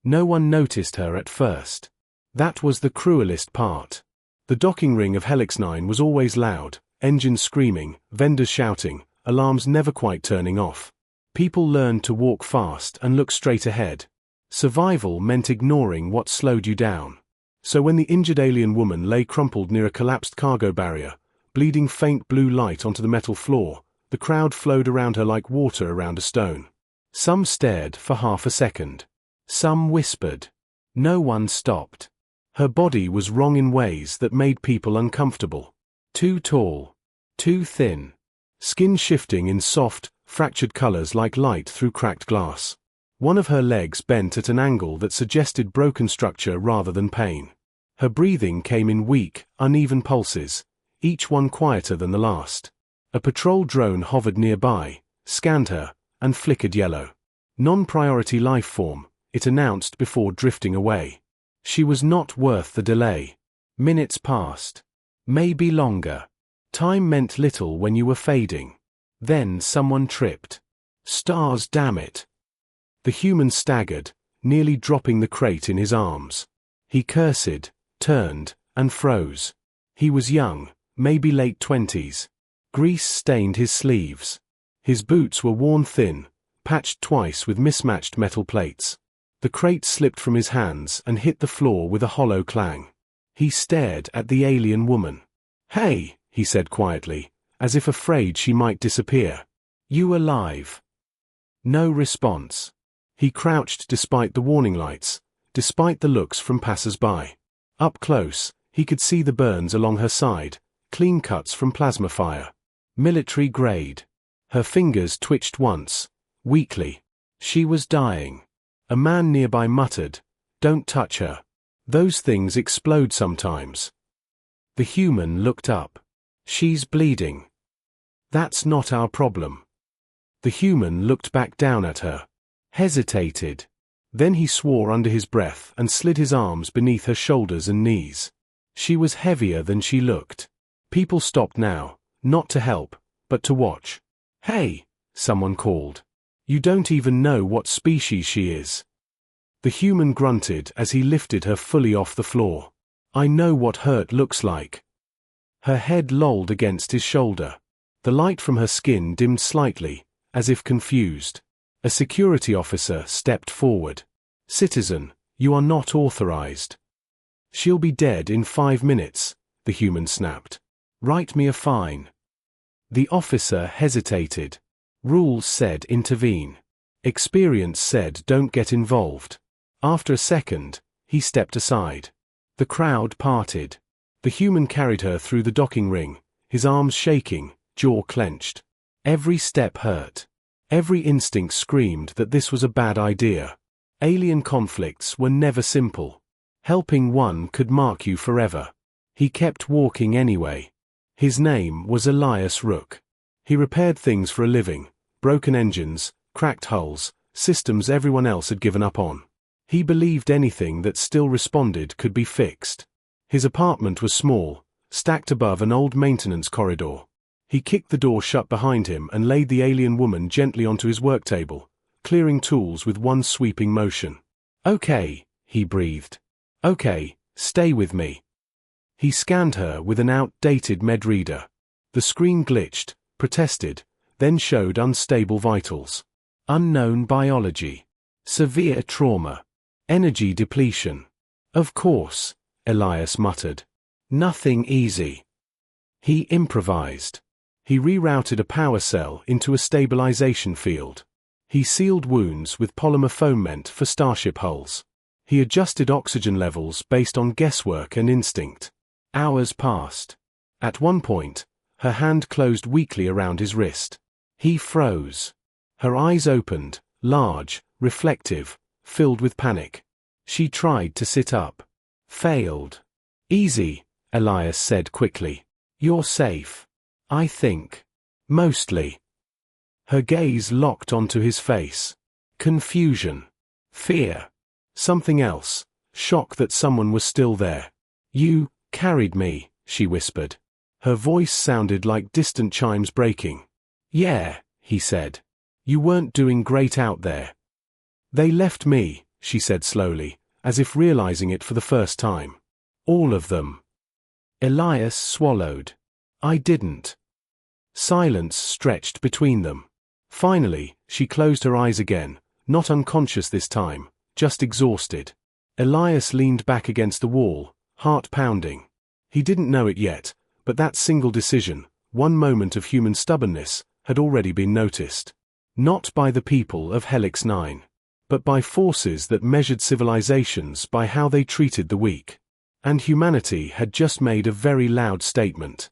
No one noticed her at first. That was the cruelest part. The docking ring of Helix 9 was always loud, engines screaming, vendors shouting, alarms never quite turning off. People learned to walk fast and look straight ahead. Survival meant ignoring what slowed you down. So when the injured alien woman lay crumpled near a collapsed cargo barrier, bleeding faint blue light onto the metal floor, the crowd flowed around her like water around a stone. Some stared for half a second. Some whispered. No one stopped. Her body was wrong in ways that made people uncomfortable. Too tall. Too thin. Skin shifting in soft, fractured colors like light through cracked glass. One of her legs bent at an angle that suggested broken structure rather than pain. Her breathing came in weak, uneven pulses, each one quieter than the last. A patrol drone hovered nearby, scanned her, and flickered yellow. Non-priority life form, it announced before drifting away. She was not worth the delay. Minutes passed. Maybe longer. Time meant little when you were fading. Then someone tripped. Stars, damn it. The human staggered, nearly dropping the crate in his arms. He cursed, turned, and froze. He was young, maybe late 20s. Grease stained his sleeves. His boots were worn thin, patched twice with mismatched metal plates. The crate slipped from his hands and hit the floor with a hollow clang. He stared at the alien woman. "Hey," he said quietly, as if afraid she might disappear. "You alive?" No response. He crouched despite the warning lights, despite the looks from passers-by. Up close, he could see the burns along her side, clean cuts from plasma fire. Military grade. Her fingers twitched once, weakly. She was dying. A man nearby muttered, "Don't touch her. Those things explode sometimes." The human looked up. "She's bleeding." "That's not our problem." The human looked back down at her. Hesitated. Then he swore under his breath and slid his arms beneath her shoulders and knees. She was heavier than she looked. People stopped now, not to help, but to watch. "Hey," someone called. "You don't even know what species she is." The human grunted as he lifted her fully off the floor. "I know what hurt looks like." Her head lolled against his shoulder. The light from her skin dimmed slightly, as if confused. A security officer stepped forward. "Citizen, you are not authorized." "She'll be dead in 5 minutes," the human snapped. "Write me a fine." The officer hesitated. Rules said intervene. Experience said don't get involved. After a second, he stepped aside. The crowd parted. The human carried her through the docking ring, his arms shaking, jaw clenched. Every step hurt. Every instinct screamed that this was a bad idea. Alien conflicts were never simple. Helping one could mark you forever. He kept walking anyway. His name was Elias Rook. He repaired things for a living, broken engines, cracked hulls, systems everyone else had given up on. He believed anything that still responded could be fixed. His apartment was small, stacked above an old maintenance corridor. He kicked the door shut behind him and laid the alien woman gently onto his work table, clearing tools with one sweeping motion. "Okay," he breathed. "Okay, stay with me." He scanned her with an outdated med reader. The screen glitched, protested, then showed unstable vitals. Unknown biology. Severe trauma. Energy depletion. "Of course," Elias muttered. "Nothing easy." He improvised. He rerouted a power cell into a stabilization field. He sealed wounds with polymer foam meant for starship hulls. He adjusted oxygen levels based on guesswork and instinct. Hours passed. At one point, her hand closed weakly around his wrist. He froze. Her eyes opened, large, reflective, filled with panic. She tried to sit up. Failed. "Easy," Elias said quickly. "You're safe. I think. Mostly." Her gaze locked onto his face. Confusion. Fear. Something else. Shock that someone was still there. "You carried me," she whispered. Her voice sounded like distant chimes breaking. "Yeah," he said. "You weren't doing great out there." "They left me," she said slowly, as if realizing it for the first time. All of them. Elias swallowed. I didn't. Silence stretched between them. Finally, she closed her eyes again, not unconscious this time, just exhausted. Elias leaned back against the wall, heart pounding. He didn't know it yet, but that single decision, one moment of human stubbornness, had already been noticed. Not by the people of Helix 9, but by forces that measured civilizations by how they treated the weak. And humanity had just made a very loud statement.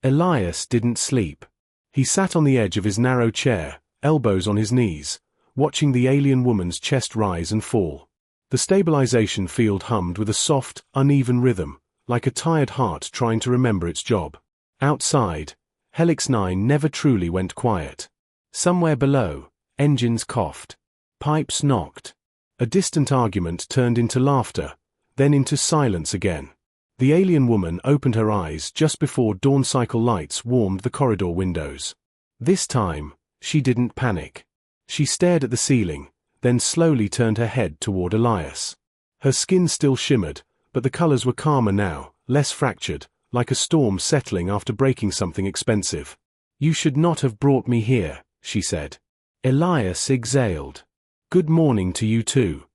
Elias didn't sleep. He sat on the edge of his narrow chair, elbows on his knees, watching the alien woman's chest rise and fall. The stabilization field hummed with a soft, uneven rhythm, like a tired heart trying to remember its job. Outside, Helix 9 never truly went quiet. Somewhere below, engines coughed. Pipes knocked. A distant argument turned into laughter, then into silence again. The alien woman opened her eyes just before dawn cycle lights warmed the corridor windows. This time, she didn't panic. She stared at the ceiling, then slowly turned her head toward Elias. Her skin still shimmered, but the colors were calmer now, less fractured, like a storm settling after breaking something expensive. You should not have brought me here, she said. Elias exhaled. Good morning to you too.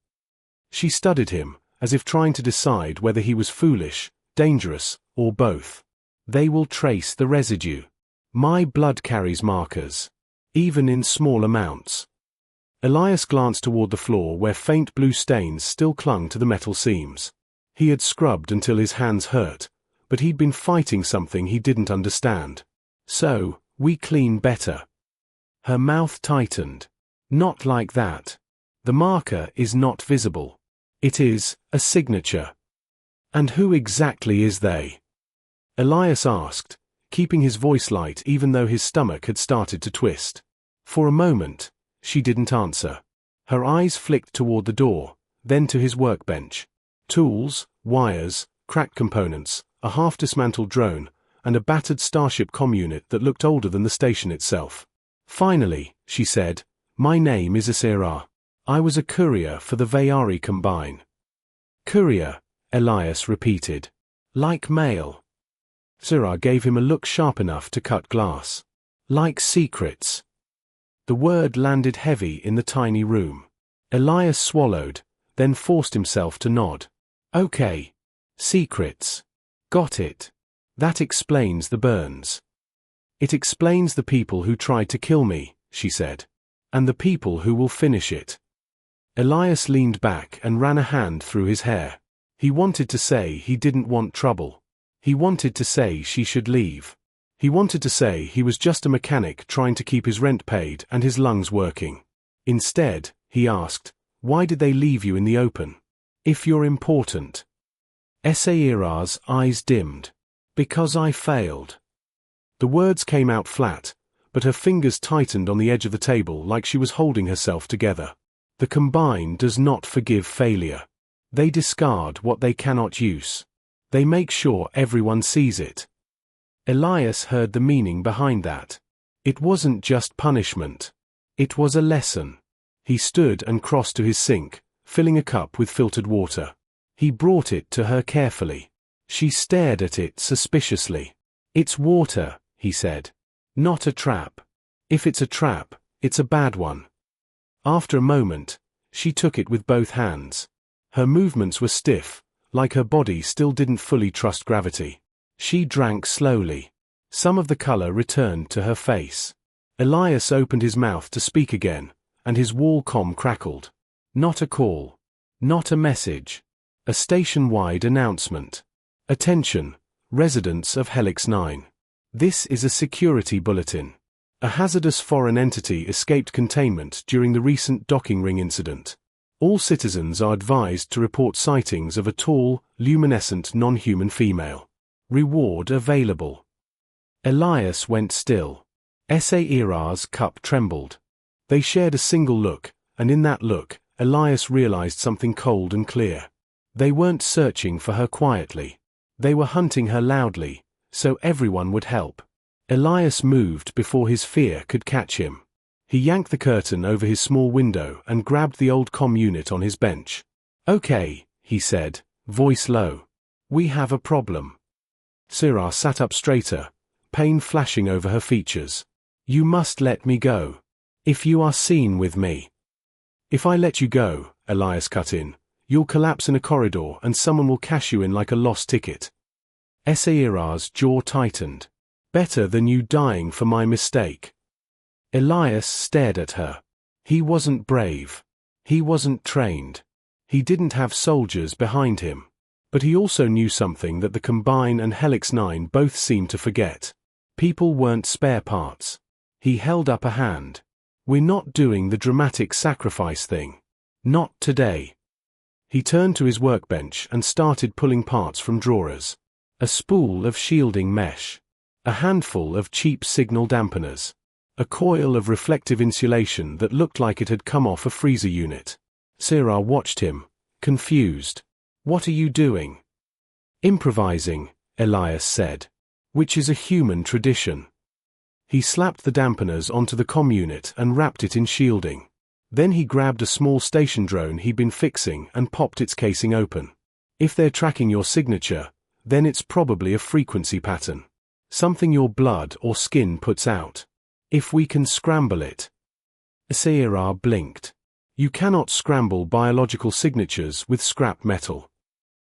She studied him, as if trying to decide whether he was foolish, dangerous, or both. They will trace the residue. My blood carries markers. Even in small amounts. Elias glanced toward the floor where faint blue stains still clung to the metal seams. He had scrubbed until his hands hurt, but he'd been fighting something he didn't understand. So, we clean better. Her mouth tightened. Not like that. The marker is not visible. It is a signature. And who exactly is they? Elias asked, keeping his voice light even though his stomach had started to twist. For a moment, she didn't answer. Her eyes flicked toward the door, then to his workbench. Tools, wires, cracked components, a half-dismantled drone, and a battered Starship comm unit that looked older than the station itself. Finally, she said, my name is Asira. I was a courier for the Vayari Combine. Courier, Elias repeated. Like mail. Asira gave him a look sharp enough to cut glass. Like secrets. The word landed heavy in the tiny room. Elias swallowed, then forced himself to nod. Okay. Secrets. Got it. That explains the burns. It explains the people who tried to kill me, she said. And the people who will finish it. Elias leaned back and ran a hand through his hair. He wanted to say he didn't want trouble. He wanted to say she should leave. He wanted to say he was just a mechanic trying to keep his rent paid and his lungs working. Instead, he asked, why did they leave you in the open? If you're important. Saira's eyes dimmed. Because I failed. The words came out flat, but her fingers tightened on the edge of the table like she was holding herself together. The Combine does not forgive failure. They discard what they cannot use. They make sure everyone sees it. Elias heard the meaning behind that. It wasn't just punishment. It was a lesson. He stood and crossed to his sink, filling a cup with filtered water. He brought it to her carefully. She stared at it suspiciously. It's water, he said. Not a trap. If it's a trap, it's a bad one. After a moment, she took it with both hands. Her movements were stiff, like her body still didn't fully trust gravity. She drank slowly. Some of the color returned to her face. Elias opened his mouth to speak again, and his wall comm crackled. Not a call. Not a message. A station-wide announcement. Attention, residents of Helix 9. This is a security bulletin. A hazardous foreign entity escaped containment during the recent docking ring incident. All citizens are advised to report sightings of a tall, luminescent non-human female. Reward available. Elias went still. Saira's cup trembled. They shared a single look, and in that look, Elias realized something cold and clear. They weren't searching for her quietly. They were hunting her loudly, so everyone would help. Elias moved before his fear could catch him. He yanked the curtain over his small window and grabbed the old comm unit on his bench. "Okay," he said, voice low. "We have a problem." Syrah sat up straighter, pain flashing over her features. "You must let me go. If you are seen with me." "If I let you go," Elias cut in, "you'll collapse in a corridor and someone will cash you in like a lost ticket." Syrah's jaw tightened. "Better than you dying for my mistake." Elias stared at her. He wasn't brave. He wasn't trained. He didn't have soldiers behind him. But he also knew something that the Combine and Helix 9 both seemed to forget. People weren't spare parts. He held up a hand. "We're not doing the dramatic sacrifice thing. Not today." He turned to his workbench and started pulling parts from drawers. A spool of shielding mesh. A handful of cheap signal dampeners. A coil of reflective insulation that looked like it had come off a freezer unit. Syrah watched him, confused. "What are you doing?" "Improvising," Elias said. "Which is a human tradition." He slapped the dampeners onto the comm unit and wrapped it in shielding. Then he grabbed a small station drone he'd been fixing and popped its casing open. "If they're tracking your signature, then it's probably a frequency pattern. Something your blood or skin puts out. If we can scramble it." Syrah blinked. "You cannot scramble biological signatures with scrap metal."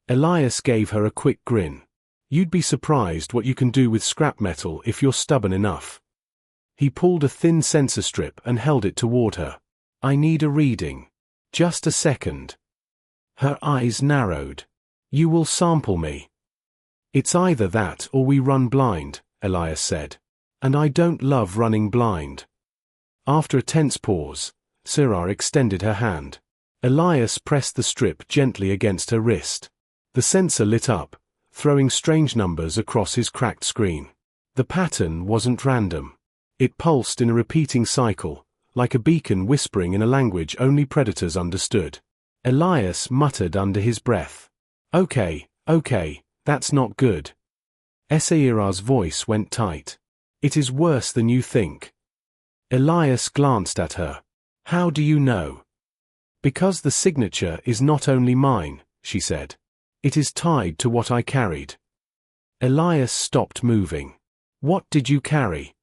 Elias gave her a quick grin. "You'd be surprised what you can do with scrap metal if you're stubborn enough." He pulled a thin sensor strip and held it toward her. "I need a reading. Just a second." Her eyes narrowed. "You will sample me." "It's either that or we run blind," Elias said. "And I don't love running blind." After a tense pause, Syrah extended her hand. Elias pressed the strip gently against her wrist. The sensor lit up, throwing strange numbers across his cracked screen. The pattern wasn't random. It pulsed in a repeating cycle, like a beacon whispering in a language only predators understood. Elias muttered under his breath. Okay, that's not good." Syrah's voice went tight. "It is worse than you think." Elias glanced at her. "How do you know?" "Because the signature is not only mine," she said. "It is tied to what I carried." Elias stopped moving. "What did you carry?"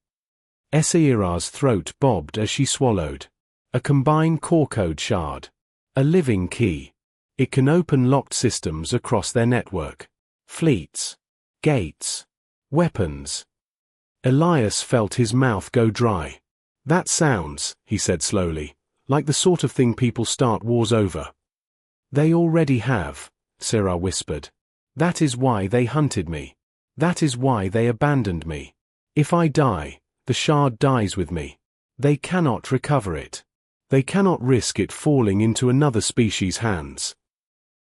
Syrah's throat bobbed as she swallowed. "A Combine core code shard. A living key. It can open locked systems across their network. Fleets. Gates. Weapons." Elias felt his mouth go dry. "That sounds," he said slowly, "like the sort of thing people start wars over." "They already have," Syrah whispered. "That is why they hunted me. That is why they abandoned me. If I die, the shard dies with me. They cannot recover it. They cannot risk it falling into another species' hands."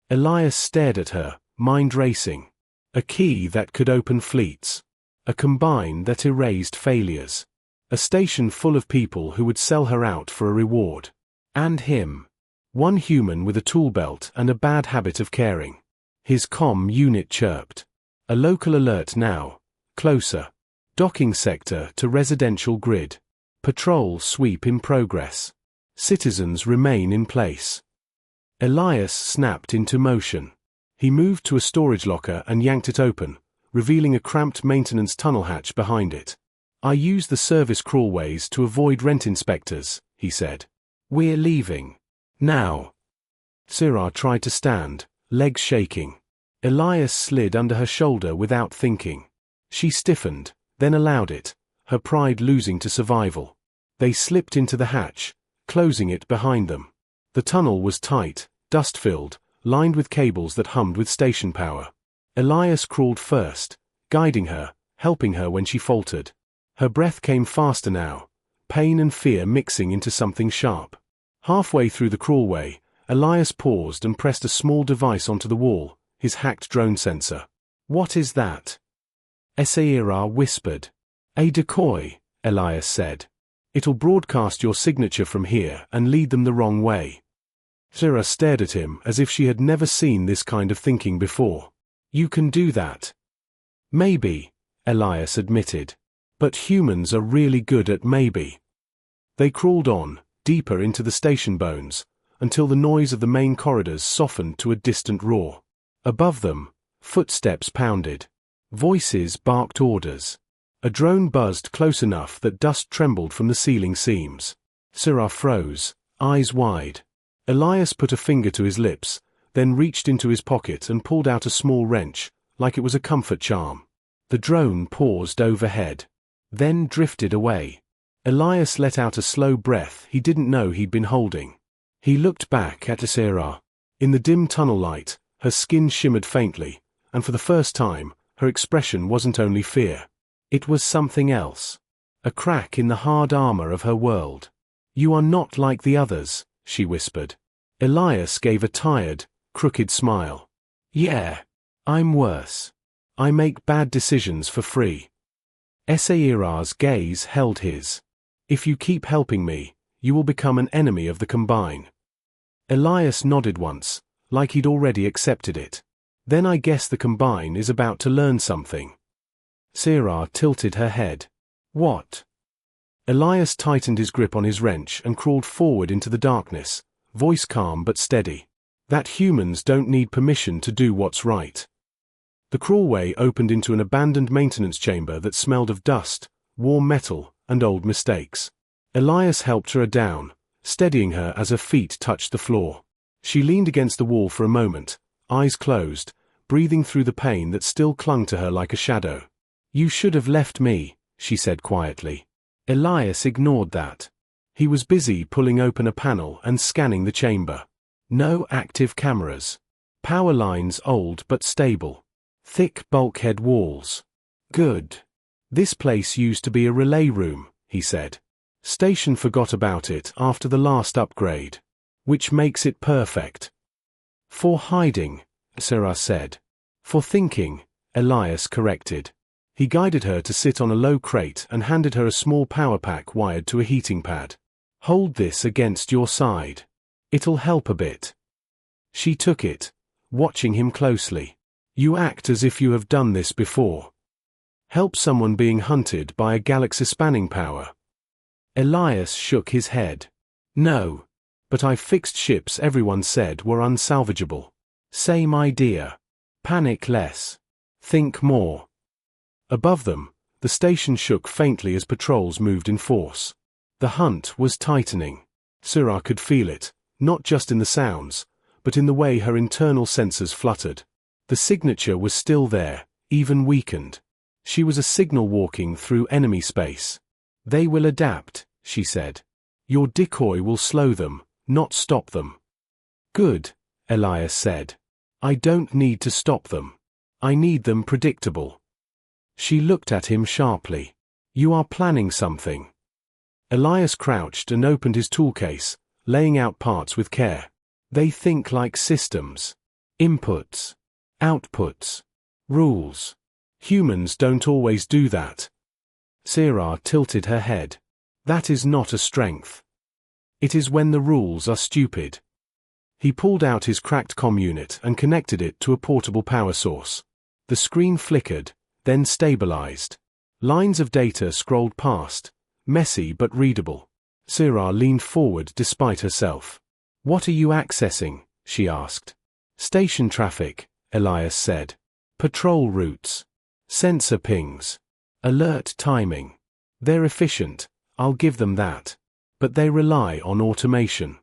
Elias stared at her, mind racing. A key that could open fleets. A Combine that erased failures. A station full of people who would sell her out for a reward. And him. One human with a tool belt and a bad habit of caring. His comm unit chirped. A local alert now. Closer. Docking sector to residential grid. Patrol sweep in progress. Citizens remain in place. Elias snapped into motion. He moved to a storage locker and yanked it open, revealing a cramped maintenance tunnel hatch behind it. "I use the service crawlways to avoid rent inspectors," he said. "We're leaving. Now." Syrah tried to stand, legs shaking. Elias slid under her shoulder without thinking. She stiffened, then allowed it, her pride losing to survival. They slipped into the hatch, closing it behind them. The tunnel was tight, dust-filled, lined with cables that hummed with station power. Elias crawled first, guiding her, helping her when she faltered. Her breath came faster now, pain and fear mixing into something sharp. Halfway through the crawlway, Elias paused and pressed a small device onto the wall, his hacked drone sensor. "What is that?" Syrah whispered. "A decoy," Elias said. "It'll broadcast your signature from here and lead them the wrong way." Syrah stared at him as if she had never seen this kind of thinking before. "You can do that." "Maybe," Elias admitted. "But humans are really good at maybe." They crawled on, deeper into the station bones, until the noise of the main corridors softened to a distant roar. Above them, footsteps pounded. Voices barked orders. A drone buzzed close enough that dust trembled from the ceiling seams. Syrah froze, eyes wide. Elias put a finger to his lips, then reached into his pocket and pulled out a small wrench, like it was a comfort charm. The drone paused overhead, then drifted away. Elias let out a slow breath he didn't know he'd been holding. He looked back at Syrah. In the dim tunnel light, her skin shimmered faintly, and for the first time, her expression wasn't only fear. It was something else. A crack in the hard armor of her world. "You are not like the others," she whispered. Elias gave a tired, crooked smile. "Yeah. I'm worse. I make bad decisions for free." Syrah's gaze held his. "If you keep helping me, you will become an enemy of the Combine." Elias nodded once, like he'd already accepted it. "Then I guess the Combine is about to learn something." Syrah tilted her head. "What?" Elias tightened his grip on his wrench and crawled forward into the darkness, voice calm but steady. "That humans don't need permission to do what's right." The crawlway opened into an abandoned maintenance chamber that smelled of dust, warm metal, and old mistakes. Elias helped her down, steadying her as her feet touched the floor. She leaned against the wall for a moment, eyes closed, breathing through the pain that still clung to her like a shadow. "You should have left me," she said quietly. Elias ignored that. He was busy pulling open a panel and scanning the chamber. No active cameras. Power lines old but stable. Thick bulkhead walls. "Good. This place used to be a relay room," he said. "Station forgot about it after the last upgrade. Which makes it perfect." "For hiding," Syrah said. "For thinking," Elias corrected. He guided her to sit on a low crate and handed her a small power pack wired to a heating pad. "Hold this against your side. It'll help a bit." She took it, watching him closely. "You act as if you have done this before. Help someone being hunted by a galaxy-spanning power." Elias shook his head. "No. But I've fixed ships everyone said were unsalvageable. Same idea. Panic less. Think more." Above them, the station shook faintly as patrols moved in force. The hunt was tightening. Syrah could feel it, not just in the sounds, but in the way her internal sensors fluttered. The signature was still there, even weakened. She was a signal walking through enemy space. "They will adapt," she said. "Your decoy will slow them, not stop them." "Good," Elias said. "I don't need to stop them. I need them predictable." She looked at him sharply. "You are planning something." Elias crouched and opened his toolcase, laying out parts with care. "They think like systems. Inputs. Outputs. Rules. Humans don't always do that." Syrah tilted her head. "That is not a strength. It is when the rules are stupid." He pulled out his cracked comm unit and connected it to a portable power source. The screen flickered, then stabilized. Lines of data scrolled past, messy but readable. Syrah leaned forward despite herself. "What are you accessing?" she asked. "Station traffic," Elias said. "Patrol routes. Sensor pings. Alert timing. They're efficient, I'll give them that. But they rely on automation."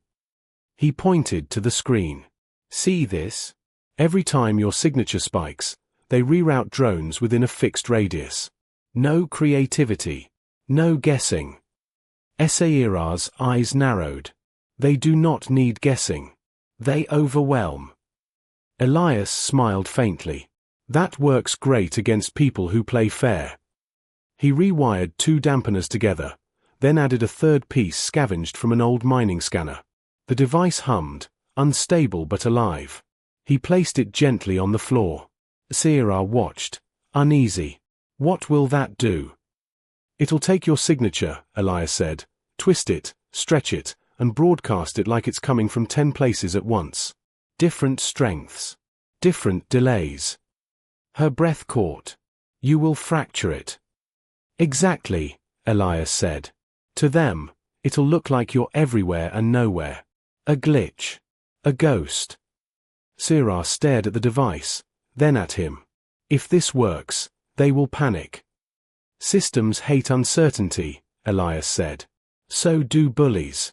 He pointed to the screen. "See this? Every time your signature spikes, they reroute drones within a fixed radius. No creativity. No guessing." Syrah's eyes narrowed. "They do not need guessing. They overwhelm." Elias smiled faintly. "That works great against people who play fair." He rewired 2 dampeners together, then added a third piece scavenged from an old mining scanner. The device hummed, unstable but alive. He placed it gently on the floor. Syrah watched, uneasy. "What will that do?" "It'll take your signature," Elias said, "twist it, stretch it, and broadcast it like it's coming from 10 places at once. Different strengths. Different delays." Her breath caught. "You will fracture it." "Exactly," Elias said. "To them, It'll look like you're everywhere and nowhere. A glitch. A ghost. Sirah stared at the device, then at him. If this works, they will panic. Systems hate uncertainty, Elias said. So do bullies.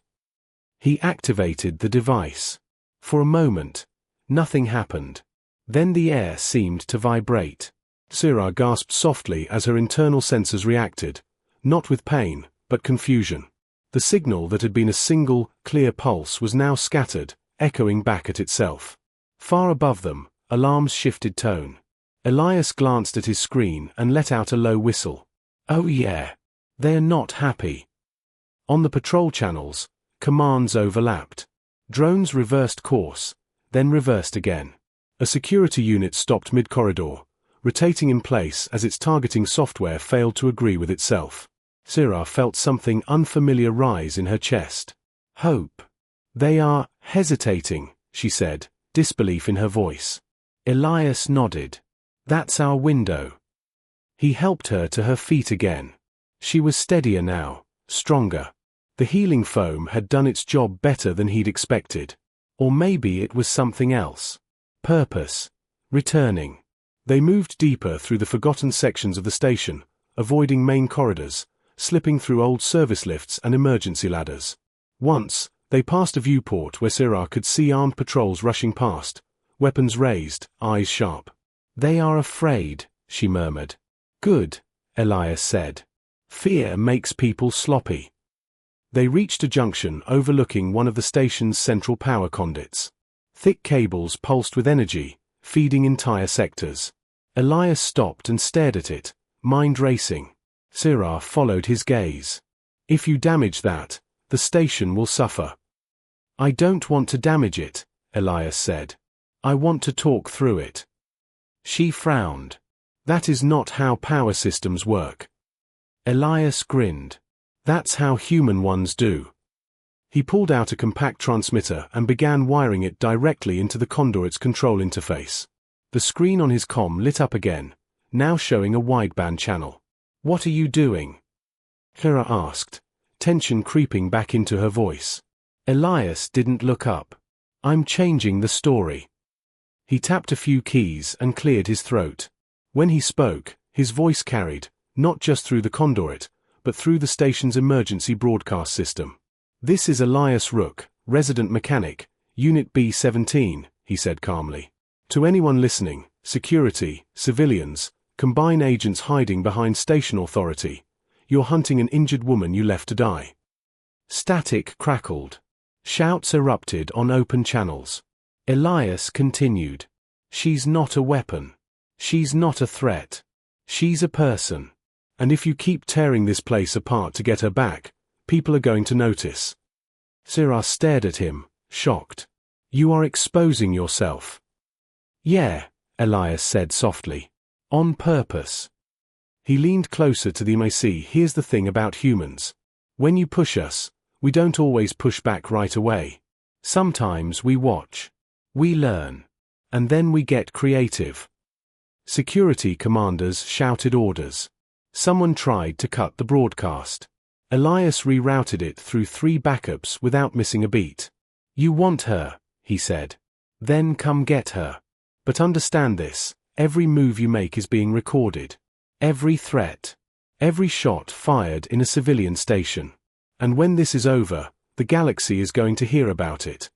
He activated the device. For a moment, nothing happened. Then the air seemed to vibrate. Sirah gasped softly as her internal sensors reacted, not with pain, but confusion. The signal that had been a single, clear pulse was now scattered, echoing back at itself. Far above them, alarms shifted tone. Elias glanced at his screen and let out a low whistle. Oh yeah. They're not happy. On the patrol channels, commands overlapped. Drones reversed course, then reversed again. A security unit stopped mid-corridor, rotating in place as its targeting software failed to agree with itself. Sirah felt something unfamiliar rise in her chest. Hope. They are hesitating, she said, disbelief in her voice. Elias nodded. That's our window. He helped her to her feet again. She was steadier now, stronger. The healing foam had done its job better than he'd expected. Or maybe it was something else. Purpose. Returning. They moved deeper through the forgotten sections of the station, avoiding main corridors, slipping through old service lifts and emergency ladders. Once, they passed a viewport where Sirah could see armed patrols rushing past, weapons raised, eyes sharp. They are afraid, she murmured. Good, Elias said. Fear makes people sloppy. They reached a junction overlooking one of the station's central power conduits. Thick cables pulsed with energy, feeding entire sectors. Elias stopped and stared at it, mind racing. Sirah followed his gaze. If you damage that, the station will suffer. I don't want to damage it, Elias said. I want to talk through it. She frowned. That is not how power systems work. Elias grinned. That's how human ones do. He pulled out a compact transmitter and began wiring it directly into the conduit's control interface. The screen on his comm lit up again, now showing a wideband channel. What are you doing? Sirah asked, tension creeping back into her voice. Elias didn't look up. I'm changing the story. He tapped a few keys and cleared his throat. When he spoke, his voice carried, not just through the conduit, but through the station's emergency broadcast system. This is Elias Rook, resident mechanic, Unit B-17, he said calmly. To anyone listening, security, civilians, combine agents hiding behind station authority, you're hunting an injured woman you left to die. Static crackled. Shouts erupted on open channels. Elias continued. She's not a weapon. She's not a threat. She's a person. And if you keep tearing this place apart to get her back, people are going to notice. Sirah stared at him, shocked. You are exposing yourself. Yeah, Elias said softly. On purpose. He leaned closer to the MAC. Here's the thing about humans. When you push us, we don't always push back right away. Sometimes we watch. We learn. And then we get creative. Security commanders shouted orders. Someone tried to cut the broadcast. Elias rerouted it through 3 backups without missing a beat. You want her, he said. Then come get her. But understand this, every move you make is being recorded. Every threat. Every shot fired in a civilian station. And when this is over, the galaxy is going to hear about it.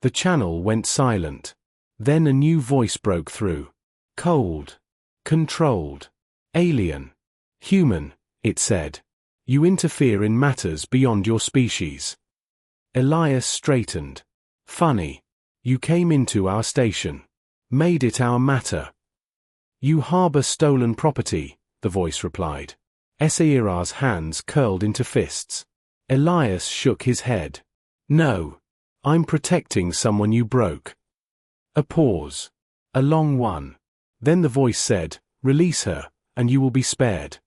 The channel went silent. Then a new voice broke through. Cold. Controlled. Alien. Human, it said. You interfere in matters beyond your species. Elias straightened. Funny. You came into our station. Made it our matter. You harbor stolen property, the voice replied. Sirah's hands curled into fists. Elias shook his head. No. I'm protecting someone you broke. A pause. A long one. Then the voice said, release her, and you will be spared.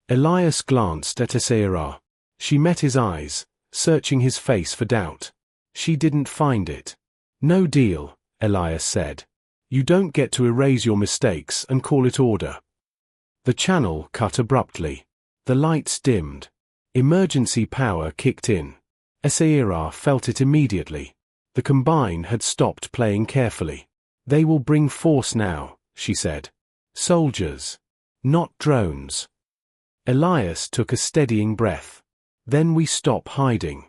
Elias glanced at Sirah. She met his eyes, searching his face for doubt. She didn't find it. No deal, Elias said. You don't get to erase your mistakes and call it order. The channel cut abruptly. The lights dimmed. Emergency power kicked in. Sci-Fi felt it immediately. The Combine had stopped playing carefully. They will bring force now, she said. Soldiers. Not drones. Elias took a steadying breath. Then we stop hiding.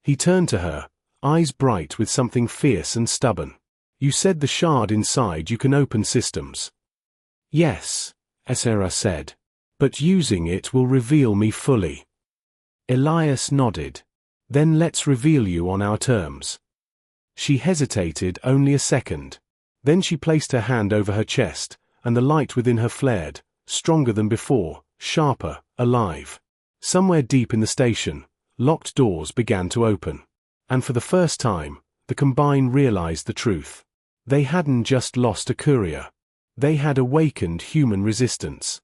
He turned to her, eyes bright with something fierce and stubborn. You said the shard inside you can open systems. Yes, Sci-Fi said. But using it will reveal me fully. Elias nodded. Then let's reveal you on our terms. She hesitated only a second. Then she placed her hand over her chest, and the light within her flared, stronger than before, sharper, alive. Somewhere deep in the station, locked doors began to open. And for the first time, the Combine realized the truth. They hadn't just lost a courier. They had awakened human resistance.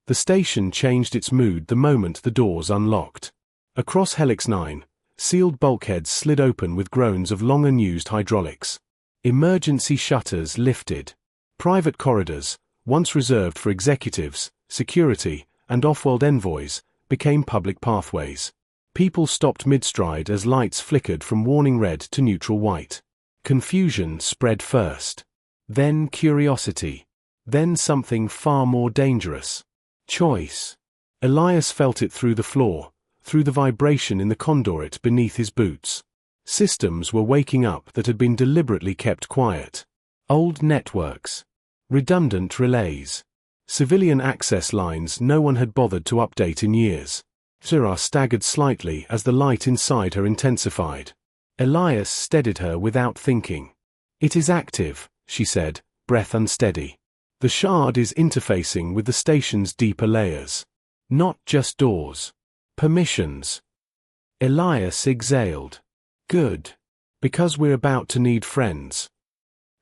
The station changed its mood the moment the doors unlocked. Across Helix 9, sealed bulkheads slid open with groans of long-unused hydraulics. Emergency shutters lifted. Private corridors, once reserved for executives, security, and off-world envoys, became public pathways. People stopped mid-stride as lights flickered from warning red to neutral white. Confusion spread first. Then curiosity. Then something far more dangerous. Choice. Elias felt it through the floor, through the vibration in the conduit beneath his boots. Systems were waking up that had been deliberately kept quiet. Old networks. Redundant relays. Civilian access lines no one had bothered to update in years. Sci-Fi staggered slightly as the light inside her intensified. Elias steadied her without thinking. It is active, she said, breath unsteady. The shard is interfacing with the station's deeper layers. Not just doors. Permissions. Elias exhaled. Good. Because we're about to need friends.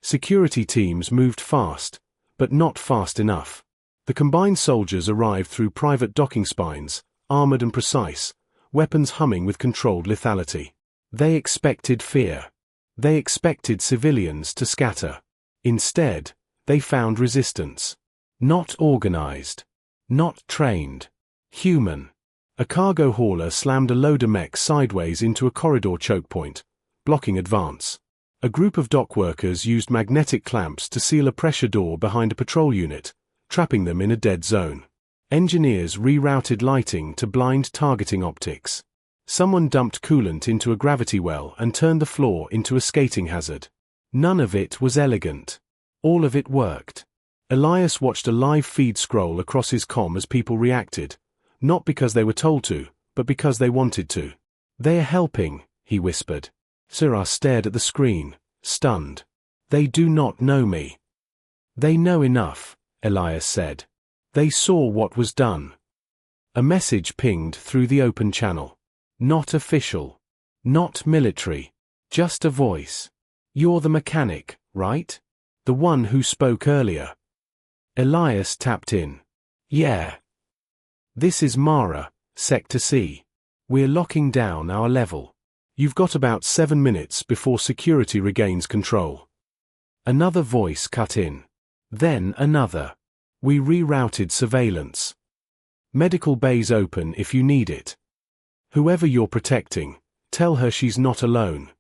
Security teams moved fast, but not fast enough. The Combined soldiers arrived through private docking spines, armored and precise, weapons humming with controlled lethality. They expected fear. They expected civilians to scatter. Instead, they found resistance. Not organized. Not trained. Human. A cargo hauler slammed a loader mech sideways into a corridor choke point, blocking advance. A group of dock workers used magnetic clamps to seal a pressure door behind a patrol unit, trapping them in a dead zone. Engineers rerouted lighting to blind targeting optics. Someone dumped coolant into a gravity well and turned the floor into a skating hazard. None of it was elegant. All of it worked. Elias watched a live feed scroll across his comm as people reacted, not because they were told to, but because they wanted to. They are helping, he whispered. Sci-Fi stared at the screen, stunned. They do not know me. They know enough, Elias said. They saw what was done. A message pinged through the open channel. Not official. Not military. Just a voice. You're the mechanic, right? The one who spoke earlier. Elias tapped in. Yeah. This is Mara, Sector C. We're locking down our level. You've got about 7 minutes before security regains control. Another voice cut in. Then another. We rerouted surveillance. Medical bays open if you need it. Whoever you're protecting, tell her she's not alone.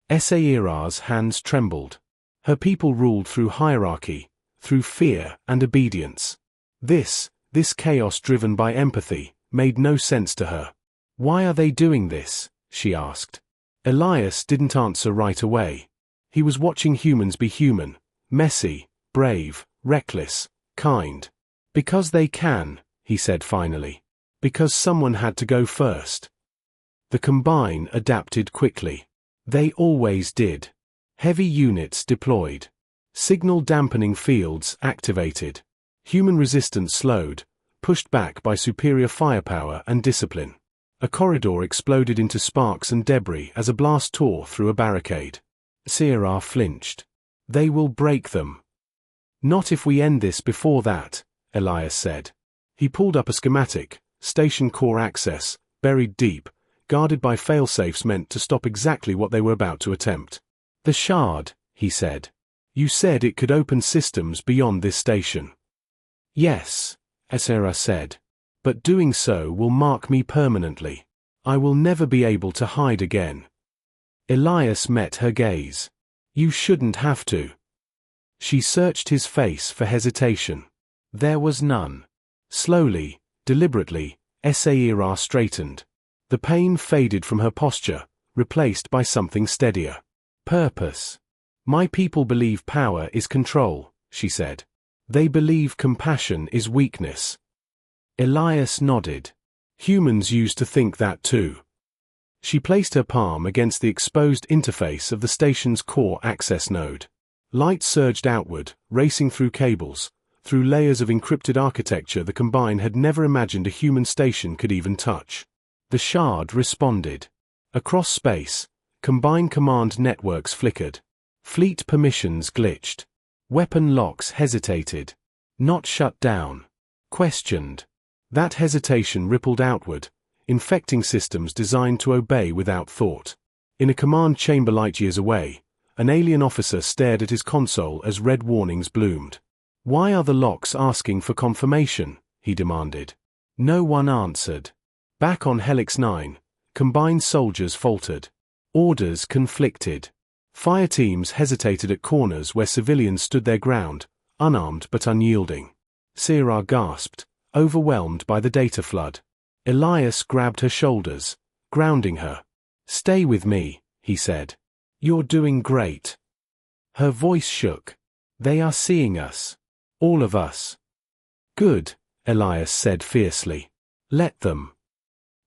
Sci-Fi's hands trembled. Her people ruled through hierarchy, through fear and obedience. This chaos driven by empathy, made no sense to her. Why are they doing this? She asked. Elias didn't answer right away. He was watching humans be human, messy, brave, reckless, kind. Because they can, he said finally. Because someone had to go first. The Combine adapted quickly. They always did. Heavy units deployed. Signal dampening fields activated. Human resistance slowed, pushed back by superior firepower and discipline. A corridor exploded into sparks and debris as a blast tore through a barricade. Sci-Fi flinched. They will break them. Not if we end this before that, Elias said. He pulled up a schematic, station core access, buried deep, guarded by failsafes meant to stop exactly what they were about to attempt. The shard, he said. You said it could open systems beyond this station. Yes, Sci-Fi said. But doing so will mark me permanently. I will never be able to hide again. Elias met her gaze. You shouldn't have to. She searched his face for hesitation. There was none. Slowly, deliberately, HFY straightened. The pain faded from her posture, replaced by something steadier. Purpose. My people believe power is control, she said. They believe compassion is weakness. Elias nodded. Humans used to think that too. She placed her palm against the exposed interface of the station's core access node. Light surged outward, racing through cables, through layers of encrypted architecture the Combine had never imagined a human station could even touch. The shard responded. Across space, Combine command networks flickered. Fleet permissions glitched. Weapon locks hesitated. Not shut down. Questioned. That hesitation rippled outward, infecting systems designed to obey without thought. In a command chamber light years away, an alien officer stared at his console as red warnings bloomed. Why are the locks asking for confirmation? He demanded. No one answered. Back on Helix 9, Combined soldiers faltered. Orders conflicted. Fire teams hesitated at corners where civilians stood their ground, unarmed but unyielding. HFY gasped, overwhelmed by the data flood. Elias grabbed her shoulders, grounding her. Stay with me, he said. You're doing great. Her voice shook. They are seeing us. All of us. Good, Elias said fiercely. Let them.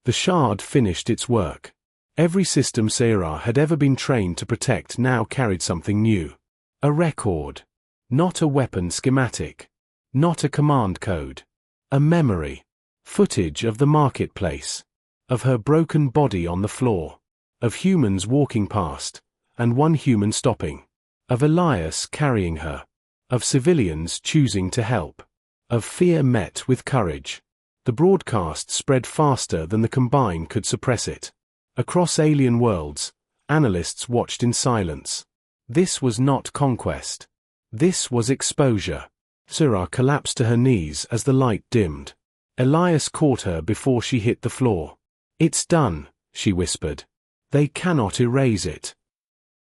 The shard finished its work. Every system HFY had ever been trained to protect now carried something new. A record. Not a weapon schematic. Not a command code. A memory. Footage of the marketplace. Of her broken body on the floor. Of humans walking past, and one human stopping. Of Elias carrying her. Of civilians choosing to help. Of fear met with courage. The broadcast spread faster than the Combine could suppress it. Across alien worlds, analysts watched in silence. This was not conquest. This was exposure. HFY collapsed to her knees as the light dimmed. Elias caught her before she hit the floor. It's done, she whispered. They cannot erase it.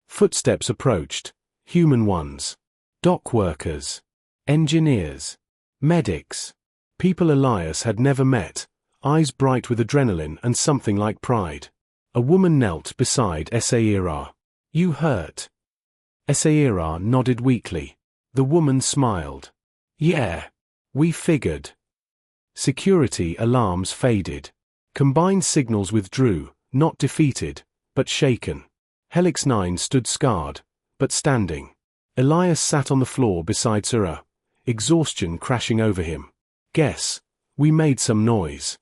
Footsteps approached. Human ones. Dock workers. Engineers. Medics. People Elias had never met, eyes bright with adrenaline and something like pride. A woman knelt beside HFY. You hurt? HFY nodded weakly. The woman smiled. Yeah. We figured. Security alarms faded. Combined signals withdrew, not defeated, but shaken. Helix 9 stood scarred, but standing. Elias sat on the floor beside HFY, exhaustion crashing over him. Guess, we made some noise.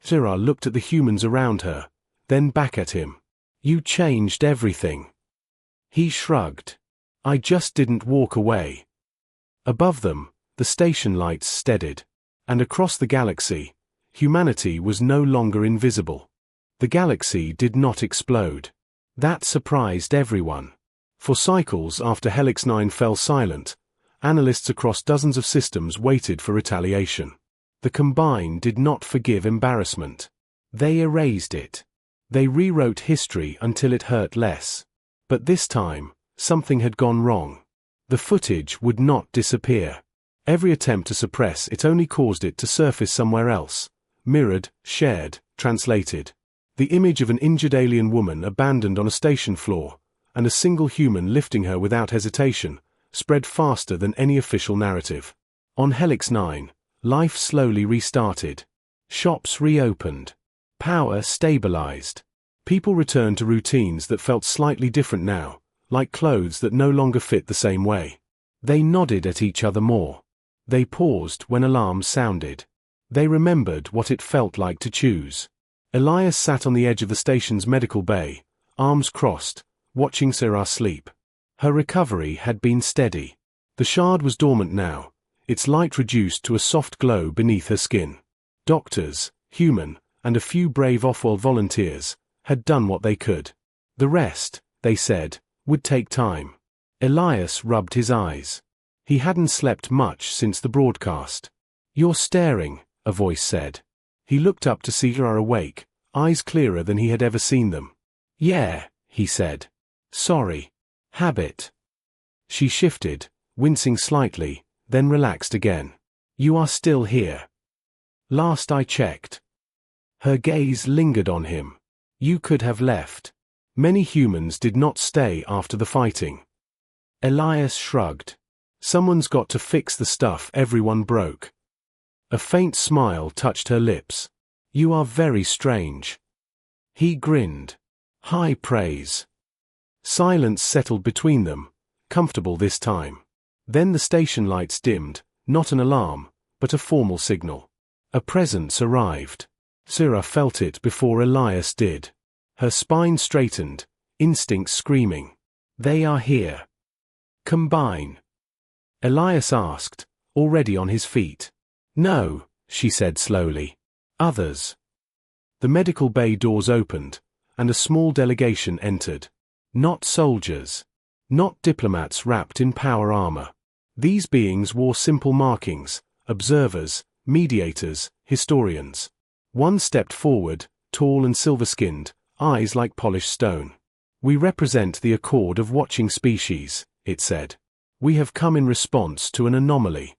HFY looked at the humans around her, then back at him. You changed everything. He shrugged. I just didn't walk away. Above them, the station lights steadied. And across the galaxy, humanity was no longer invisible. The galaxy did not explode. That surprised everyone. For cycles after Helix 9 fell silent, analysts across dozens of systems waited for retaliation. The Combine did not forgive embarrassment. They erased it. They rewrote history until it hurt less. But this time, something had gone wrong. The footage would not disappear. Every attempt to suppress it only caused it to surface somewhere else. Mirrored, shared, translated. The image of an injured alien woman abandoned on a station floor, and a single human lifting her without hesitation, spread faster than any official narrative. On Helix 9, life slowly restarted. Shops reopened. Power stabilized. People returned to routines that felt slightly different now, like clothes that no longer fit the same way. They nodded at each other more. They paused when alarms sounded. They remembered what it felt like to choose. Elias sat on the edge of the station's medical bay, arms crossed, watching HFY sleep. Her recovery had been steady. The shard was dormant now, its light reduced to a soft glow beneath her skin. Doctors, human, and a few brave off-world volunteers, had done what they could. The rest, they said, would take time. Elias rubbed his eyes. He hadn't slept much since the broadcast. You're staring, a voice said. He looked up to see her awake, eyes clearer than he had ever seen them. "Yeah," he said. "Sorry. Habit." She shifted, wincing slightly, then relaxed again. "You are still here. Last I checked." Her gaze lingered on him. "You could have left." Many humans did not stay after the fighting. Elias shrugged. "Someone's got to fix the stuff everyone broke." A faint smile touched her lips. "You are very strange." He grinned. High praise. Silence settled between them, comfortable this time. Then the station lights dimmed, not an alarm, but a formal signal. A presence arrived. Syrah felt it before Elias did. Her spine straightened, instincts screaming. "They are here." "Combine?" Elias asked, already on his feet. "No," she said slowly. "Others." The medical bay doors opened, and a small delegation entered. Not soldiers. Not diplomats wrapped in power armor. These beings wore simple markings: observers, mediators, historians. One stepped forward, tall and silver-skinned, eyes like polished stone. "We represent the accord of watching species," it said. "We have come in response to an anomaly."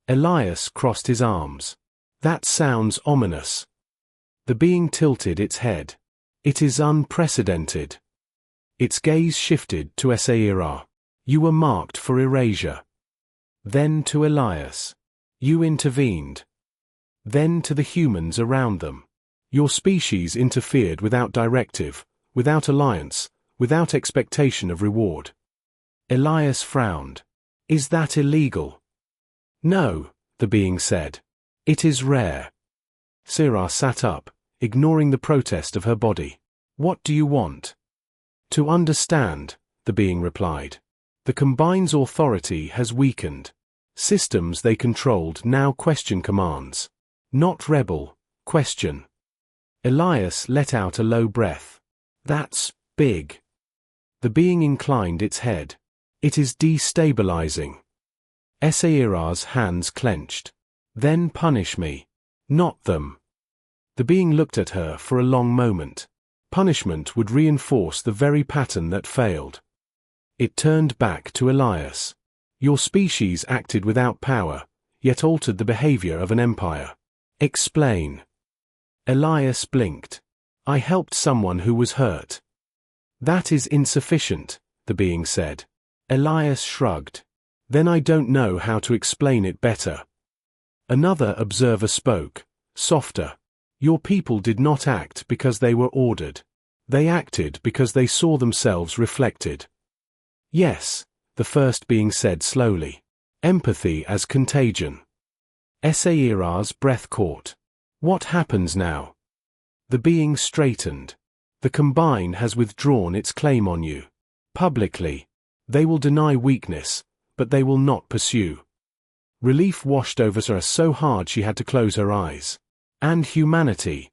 Elias crossed his arms. "That sounds ominous." The being tilted its head. "It is unprecedented." Its gaze shifted to Sci-Fi. "You were marked for erasure." Then to Elias. "You intervened." Then to the humans around them. "Your species interfered without directive, without alliance, without expectation of reward." Elias frowned. "Is that illegal?" "No," the being said. "It is rare." Syrah sat up, ignoring the protest of her body. "What do you want?" "To understand," the being replied. "The Combine's authority has weakened. Systems they controlled now question commands. Not rebel, question." Elias let out a low breath. "That's big." The being inclined its head. "It is destabilizing." Sci-Fi's hands clenched. "Then punish me." "Not them." The being looked at her for a long moment. Punishment would reinforce the very pattern that failed. It turned back to Elias. "Your species acted without power, yet altered the behavior of an empire. Explain." Elias blinked. "I helped someone who was hurt." "That is insufficient," the being said. Elias shrugged. "Then I don't know how to explain it better." Another observer spoke, softer. "Your people did not act because they were ordered. They acted because they saw themselves reflected." "Yes," the first being said slowly. "Empathy as contagion." Sci-Fi's breath caught. "What happens now?" The being straightened. "The Combine has withdrawn its claim on you. Publicly. They will deny weakness, but they will not pursue." Relief washed over her so hard she had to close her eyes. "And humanity?"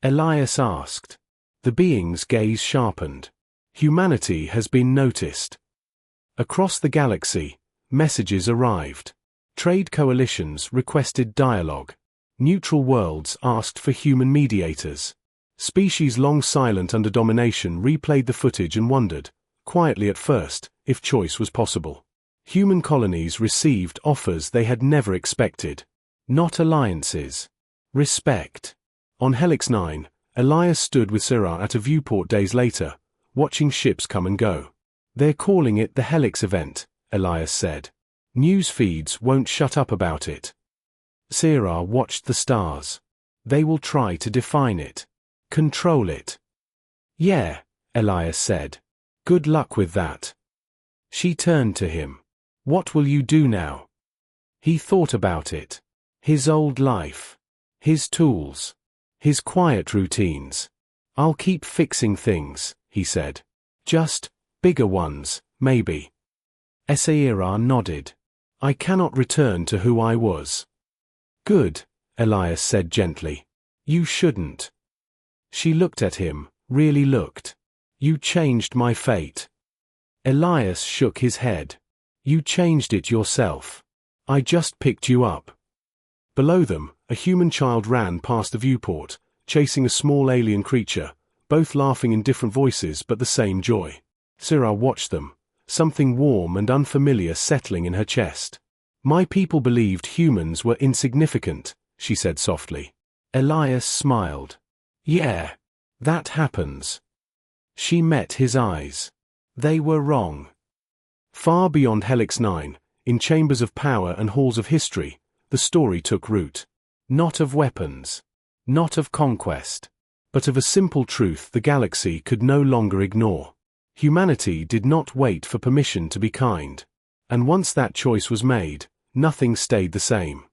Elias asked. The being's gaze sharpened. "Humanity has been noticed." Across the galaxy, messages arrived. Trade coalitions requested dialogue. Neutral worlds asked for human mediators. Species long silent under domination replayed the footage and wondered, quietly at first, if choice was possible. Human colonies received offers they had never expected. Not alliances. Respect. On Helix 9, Elias stood with Syrah at a viewport days later, watching ships come and go. "They're calling it the Helix event," Elias said. "News feeds won't shut up about it." Syrah watched the stars. "They will try to define it. Control it." "Yeah," Elias said. "Good luck with that." She turned to him. "What will you do now?" He thought about it. His old life. His tools. His quiet routines. "I'll keep fixing things," he said. "Just bigger ones, maybe." Sci-Fi nodded. "I cannot return to who I was." "Good," Elias said gently. "You shouldn't." She looked at him, really looked. "You changed my fate." Elias shook his head. "You changed it yourself. I just picked you up." Below them, A human child ran past the viewport, chasing a small alien creature, both laughing in different voices but the same joy. Syrah watched them, something warm and unfamiliar settling in her chest. "My people believed humans were insignificant," she said softly. Elias smiled. "Yeah. That happens." She met his eyes. They were wrong. Far beyond Helix 9, in chambers of power and halls of history, the story took root. Not of weapons. Not of conquest. But of a simple truth the galaxy could no longer ignore. Humanity did not wait for permission to be kind. And once that choice was made, nothing stayed the same.